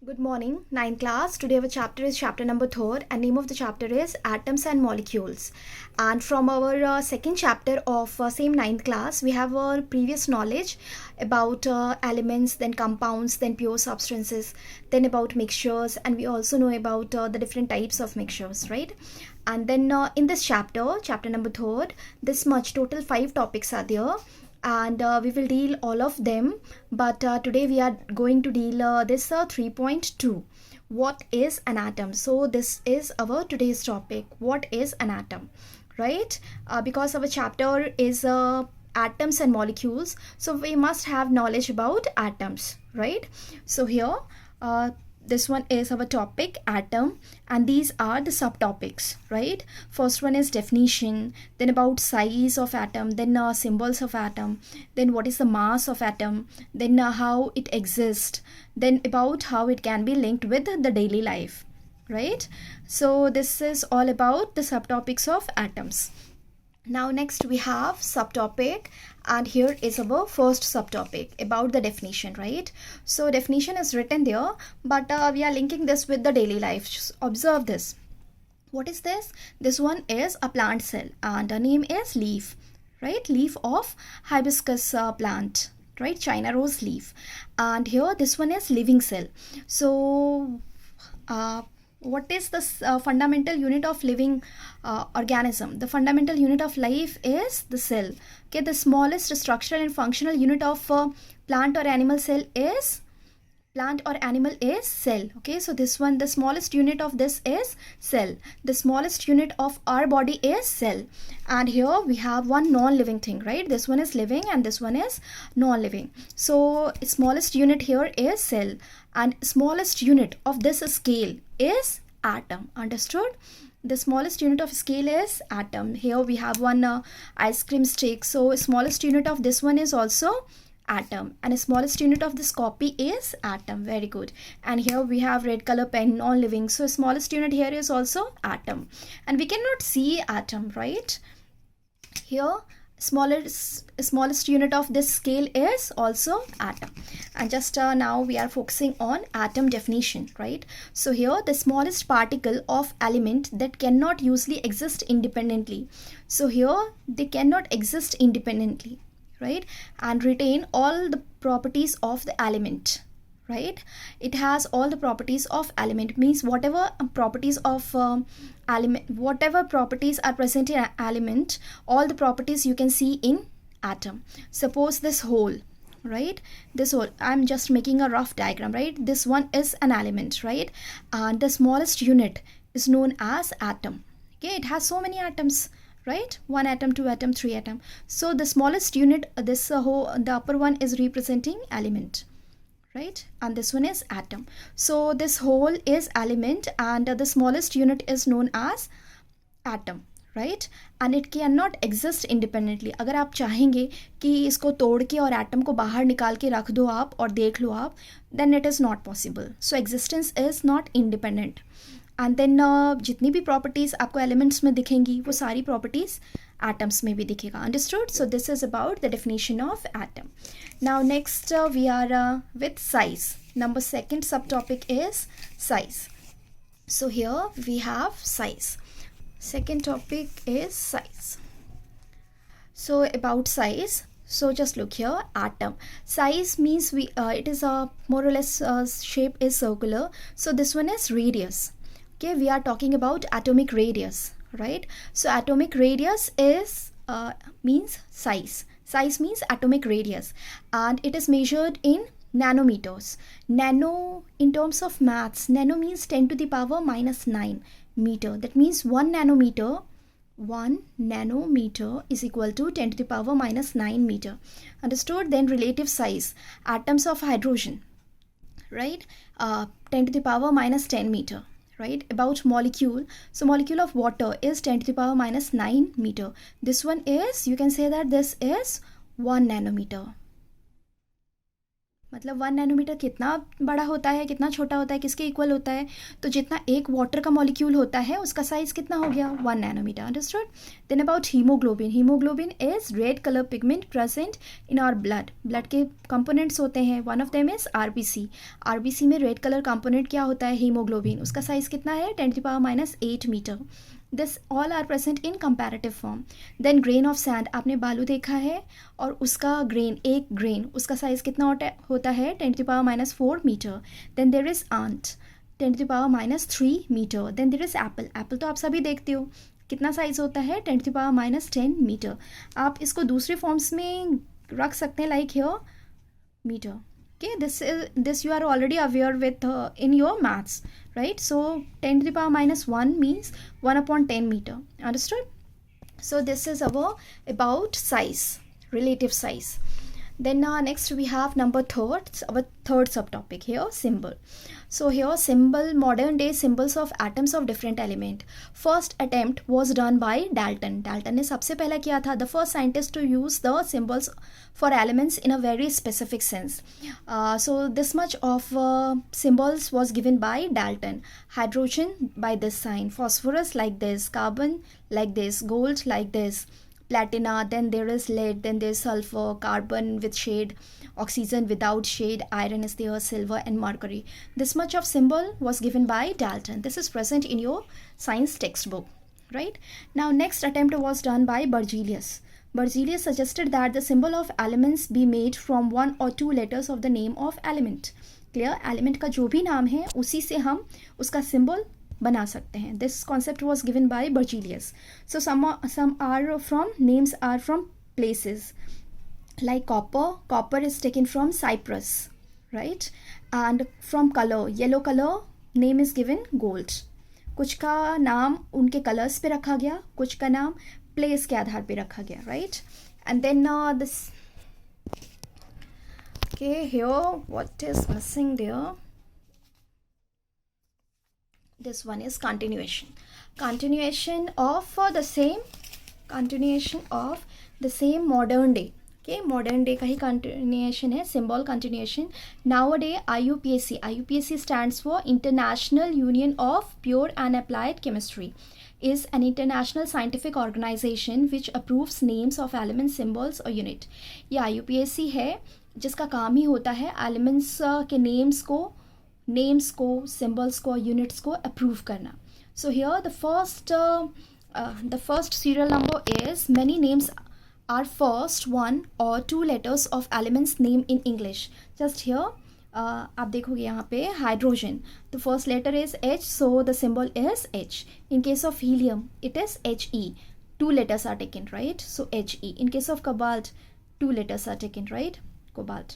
Good morning, ninth class. Today our chapter is chapter number 3 and name of the chapter is Atoms and Molecules. And from our second chapter of same ninth class, we have our previous knowledge about elements, then compounds, then pure substances, then about mixtures, and we also know about the different types of mixtures, right? And then in this chapter number 3, this much total 5 topics are there, and we will deal all of them, but today we are going to deal this 3.2, what is an atom. So this is our today's topic, what is an atom, right? Because our chapter is atoms and molecules, so we must have knowledge about atoms, right? So here this one is our topic, atom, and these are the subtopics, right? First one is definition, then about size of atom, then symbols of atom, then what is the mass of atom, then how it exists, then about how it can be linked with the daily life, right? So this is all about the subtopics of atoms. Now next we have subtopic, and here is our first subtopic about the definition, right? So definition is written there, but we are linking this with the daily life. Just observe this. What is this? This one is a plant cell and the name is leaf, right? Leaf of hibiscus plant, right? China rose leaf. And here this one is living cell. So what is the fundamental unit of living organism? The fundamental unit of life is the cell. Okay, the smallest structural and functional unit of plant or animal cell is cell. Okay, so this one, the smallest unit of this is cell. The smallest unit of our body is cell. And here we have one non-living thing, right? This one is living and this one is non-living. So smallest unit here is cell, and smallest unit of this scale is atom. Understood? The smallest unit of scale is atom. Here we have one ice cream stick, so smallest unit of this one is also atom, and the smallest unit of this copy is atom. Very good. And here we have red color pen, non-living, so smallest unit here is also atom, and we cannot see atom, right? Here smallest unit of this scale is also atom. And just now we are focusing on atom definition, right? So here the smallest particle of element that cannot usually exist independently. So here they cannot exist independently, right? And retain all the properties of the element, right? It has all the properties of element, means whatever properties of element, whatever properties are present in element, all the properties you can see in atom. Suppose this whole, right? This whole, I'm just making a rough diagram, right? This one is an element, right? And the smallest unit is known as atom. Okay, it has so many atoms, right? 1 atom, 2 atom, 3 atom. So the smallest unit, this whole, the upper one is representing element, right? And this one is atom. So this whole is element, and the smallest unit is known as atom, right? And it cannot exist independently. अगर आप चाहेंगे कि इसको तोड़ के और atom को बाहर निकाल के रख दो आप और देख लो आप, then it is not possible. So existence is not independent. And then जितनी भी properties आपको elements में दिखेंगी, वो सारी properties atoms में भी दिखेगा. Understood? So this is about the definition of atom. Now next we are with size. Number second subtopic is size. So here we have size. Second topic is size. So about size, so just look here, atom. Size means we it is a more or less shape is circular. So this one is radius. Okay, we are talking about atomic radius, right? So atomic radius is means size. Size means atomic radius, and it is measured in nanometers. Nano, in terms of maths, nano means 10 to the power minus 9 meter. That means 1 nanometer is equal to 10 to the power minus 9 meter. Understood? Then relative size, atoms of hydrogen, right? 10 to the power minus 10 meter. Right? About molecule, so molecule of water is 10 to the power minus 9 meter. This one is, you can say that this is 1 nanometer. मतलब 1 nanometre कितना बड़ा होता है, कितना छोटा होता है, किसके इक्वल होता है? तो जितना एक वाटर का मॉलिक्यूल होता है उसका साइज कितना हो गया? 1 nanometre. Understood? Then about haemoglobin. Haemoglobin is red colour pigment present in our blood. Blood के कंपोनेंट्स होते हैं. One of them is RBC. RBC में रेड कलर कंपोनेंट क्या होता है? हीमोग्लोबिन. उसका साइज कितना है? 10⁻⁸ metre. This all are present in comparative form. Then grain of sand. आपने बालू देखा है और उसका ग्रेन, एक ग्रेन, उसका साइज कितना होता है? 10⁻⁴ metre. Then there is ant, 10⁻³ metre. Then there is apple. Apple तो आप सभी देखते हो, कितना साइज होता है? 10⁻10 मीटर. आप इसको दूसरे फॉर्म्स में रख सकते हैं, like here metre. Okay, this you are already aware with in your maths, right? So 10⁻⁻1 means 1/10 meter. Understood? So this is our about size, relative size. Then next we have number third, our third subtopic here, symbol. So here symbol, modern day symbols of atoms of different element. First attempt was done by Dalton. Dalton ने सबसे पहला किया था, the first scientist to use the symbols for elements in a very specific sense. So this much of symbols was given by Dalton. Hydrogen by this sign, phosphorus like this, carbon like this, gold like this, platina, then there is lead, then there is sulfur, carbon with shade, oxygen without shade, iron is there, silver and mercury. This much of symbol was given by Dalton. This is present in your science textbook, right? Now next attempt was done by Berzelius. Berzelius suggested that the symbol of elements be made from 1 or 2 letters of the name of element. Clear? Element का जो भी नाम है उसी से हम उसका symbol बना सकते हैं. This concept was given by Berzelius. So some are from, names are from places like copper. Copper is taken from Cyprus, right? And from colour, yellow colour name is given gold. कुछ का नाम उनके colours पे रखा गया, कुछ का नाम प्लेस के आधार पे रखा गया, right? And then this, okay, here what is missing there? This one is continuation. Continuation of the same modern day. Okay, modern day का ही continuation है, symbol continuation. Nowadays IUPAC stands for International Union of Pure and Applied Chemistry. Is an international scientific organization which approves names of elements, symbols or unit. ये IUPAC है जिसका काम ही होता है elements के names को, सिम्बल्स को, यूनिट्स को अप्रूव करना. So here the first serial number is, many names are first 1 or 2 letters of elements name in English. Just here आप देखोगे यहाँ पे hydrogen, the first letter is H, so the symbol is H. In case of helium it is He, 2 letters are taken, right? So He. In case of cobalt, 2 letters are taken, right? Cobalt.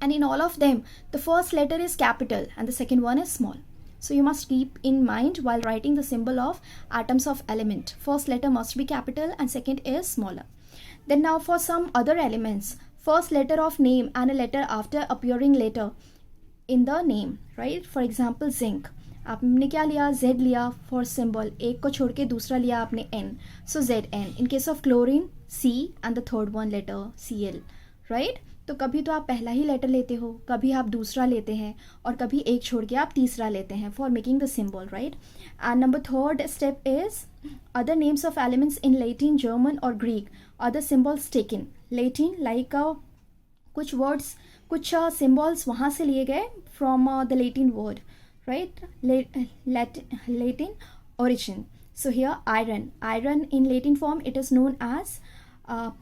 And in all of them, the first letter is capital and the second one is small. So you must keep in mind while writing the symbol of atoms of element. First letter must be capital and second is smaller. Then now for some other elements, first letter of name and a letter after appearing later in the name, right? For example, zinc. आपने क्या लिया? Z लिया for symbol. एक को छोड़ के दूसरा लिया आपने N. So Zn. In case of chlorine, C and the third one letter Cl, right? तो कभी तो आप पहला ही लेटर लेते हो, कभी आप दूसरा लेते हैं और कभी एक छोड़ के आप तीसरा लेते हैं for making the symbol, right? And number third step is other names of elements in Latin, German और Greek, other symbols taken. Latin like कुछ वर्ड्स, कुछ सिम्बल्स वहाँ से लिए गए from the Latin word, right? Latin origin. So here iron in Latin form it is known as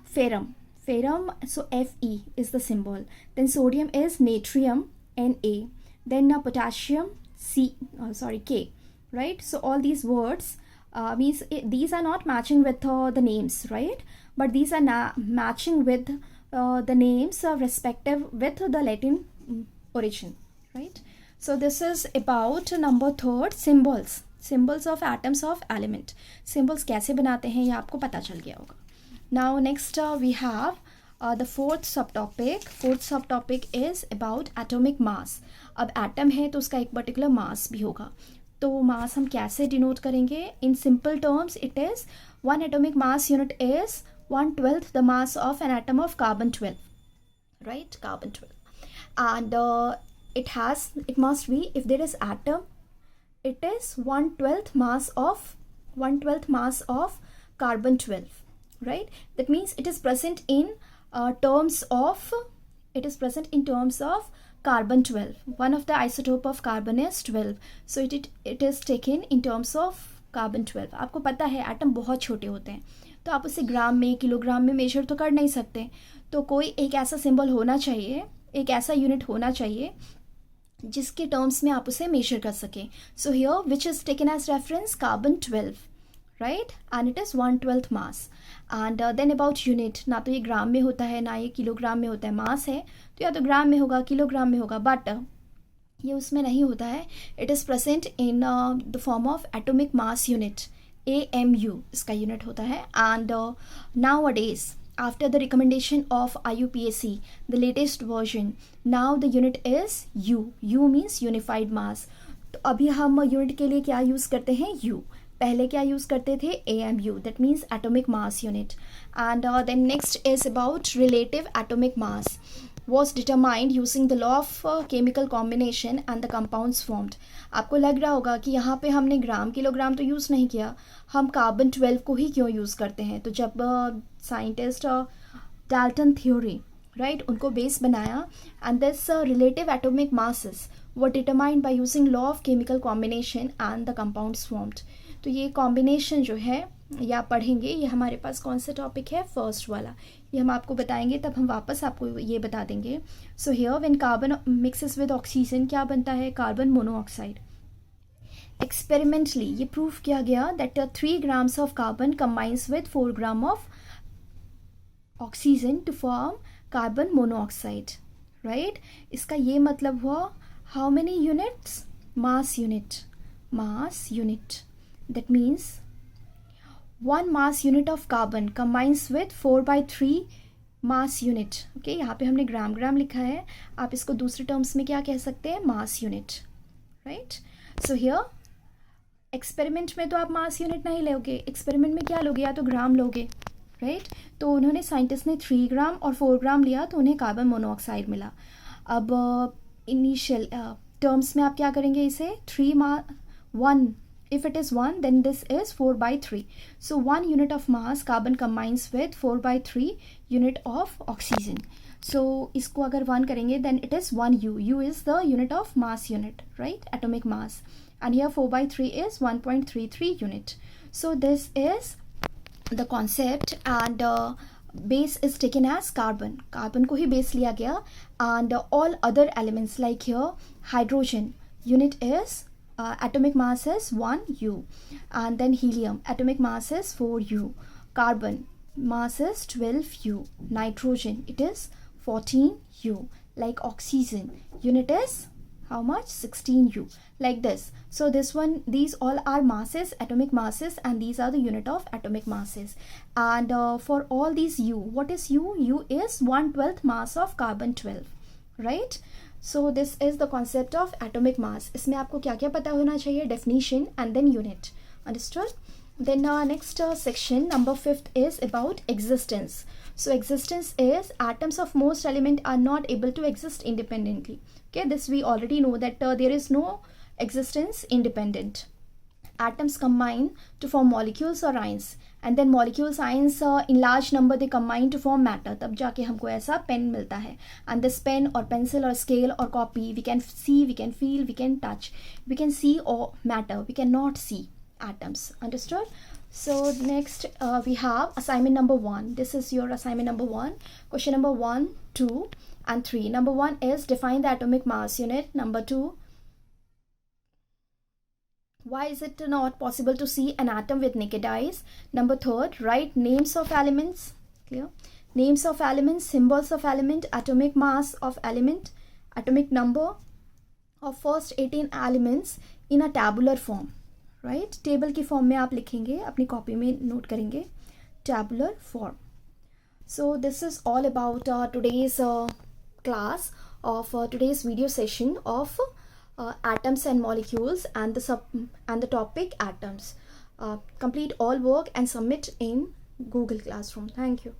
ferrum. So Fe is the symbol. Then sodium is natrium, Na. Then potassium, K, right? So all these words means these are not matching with the names, right? But these are matching with the names respective with the Latin origin, right? So this is about number third, symbols of atoms of element. Symbols कैसे बनाते हैं ये आपको पता चल गया होगा. Now next we have the fourth subtopic. Fourth subtopic is about atomic mass. अब atom है तो उसका एक particular mass भी होगा. तो mass हम कैसे denote करेंगे? In simple terms it is one atomic mass unit is 1/12 the mass of an atom of carbon 12, right? Carbon 12. and it must be, if there is atom, it is 1/12 mass of carbon 12, right? That means it is present in terms of carbon 12. One of the isotope of carbon is 12, so it is taken in terms of carbon 12. आपको पता है atom बहुत छोटे होते हैं, तो आप उसे ग्राम में, किलोग्राम में मेजर तो कर नहीं सकते, तो कोई एक ऐसा सिंबल होना चाहिए, एक ऐसा यूनिट होना चाहिए जिसके टर्म्स में आप उसे मेजर कर सकें. So here which is taken as reference carbon 12, right, and it is 1/12 mass. And then about unit, ना तो ये ग्राम में होता है ना ये किलोग्राम में होता है. मास है तो या तो ग्राम में होगा, किलोग्राम में होगा, बट ये उसमें नहीं होता है. It is present in the form of atomic mass unit, AMU इसका यूनिट होता है. एंड नाउ अडेज, after the recommendation of IUPAC, the latest version, now the unit is U. U means unified mass. तो अभी हम unit के लिए क्या यूज़ करते हैं? U. पहले क्या यूज़ करते थे? AMU, that means atomic mass unit. And then next is about relative atomic mass, was determined using the law of chemical combination and the compounds formed. आपको लग रहा होगा कि यहाँ पे हमने ग्राम किलोग्राम तो यूज़ नहीं किया, हम कार्बन 12 को ही क्यों यूज़ करते हैं? तो जब साइंटिस्ट डाल्टन थ्योरी, राइट, उनको बेस बनाया, and this relative atomic masses were determined by using law of chemical combination and the compounds formed. तो ये कॉम्बिनेशन जो है ये आप पढ़ेंगे, ये हमारे पास कौन सा टॉपिक है? फर्स्ट वाला. ये हम आपको बताएंगे, तब हम वापस आपको ये बता देंगे. So here when carbon mixes with oxygen क्या बनता है? Carbon monoxide. एक्सपेरिमेंटली ये प्रूव किया गया that 3 grams of carbon combines with 4 grams of oxygen to form carbon monoxide, right. इसका ये मतलब हुआ how many units? Mass unit. That means 1 mass unit of carbon combines with 4/3 mass unit. Okay, यहाँ पे हमने ग्राम लिखा है, आप इसको दूसरे टर्म्स में क्या कह सकते हैं? Mass unit, right. So here experiment में तो आप मास यूनिट नहीं लोगे, एक्सपेरिमेंट में क्या लोगे? या तो ग्राम लोगे, राइट. तो उन्होंने, साइंटिस्ट ने 3 ग्राम और 4 ग्राम लिया, तो उन्हें कार्बन मोनोऑक्साइड मिला. अब इनिशियल टर्म्स में आप क्या करेंगे? इसे 1, if it is 1 then this is 4/3. So 1 unit of mass carbon combines with 4/3 unit of oxygen. So इसको अगर 1 करेंगे then it is 1U. U is the unit of mass unit, right, atomic mass, and here 4/3 is 1.33 unit. So this is the concept, and base is taken as carbon. Carbon को ही base लिया गया, and all other elements like here hydrogen unit is atomic mass is 1U, and then helium atomic mass is 4U, carbon mass is 12U, nitrogen it is 14U, like oxygen unit is how much? 16U, like this. So this one, these all are masses, atomic masses, and these are the unit of atomic masses. And for all these U, what is U? U is 1/12 mass of carbon 12, right. So this is the concept of atomic mass. इसमें आपको क्या क्या पता होना चाहिए? Definition and then unit. Understood? Then next section, number 5th, is about existence. So existence is atoms of most element are not able to exist independently. Okay, this we already know that there is no existence independent. Atoms combine to form molecules or ions, and then molecules, ions in large number they combine to form matter. तब जाके हमको ऐसा pen मिलता है. And this pen or pencil or scale or copy, we can see, we can feel, we can touch, we can see or matter, we cannot see atoms. Understood? So next we have assignment number 1. This is your assignment number 1. Question number 1, 2 and 3. Number 1 is define the atomic mass unit. Number 2, why is it not possible to see an atom with naked eyes? Number 3, write names of elements. Clear? Names of elements, symbols of element, atomic mass of element, atomic number of first 18 elements in a tabular form. Right? Table की form में आप लिखेंगे, अपनी copy में note करेंगे, tabular form. So this is all about today's class of today's video session of atoms and molecules and the topic atoms. Complete all work and submit in Google Classroom. Thank you.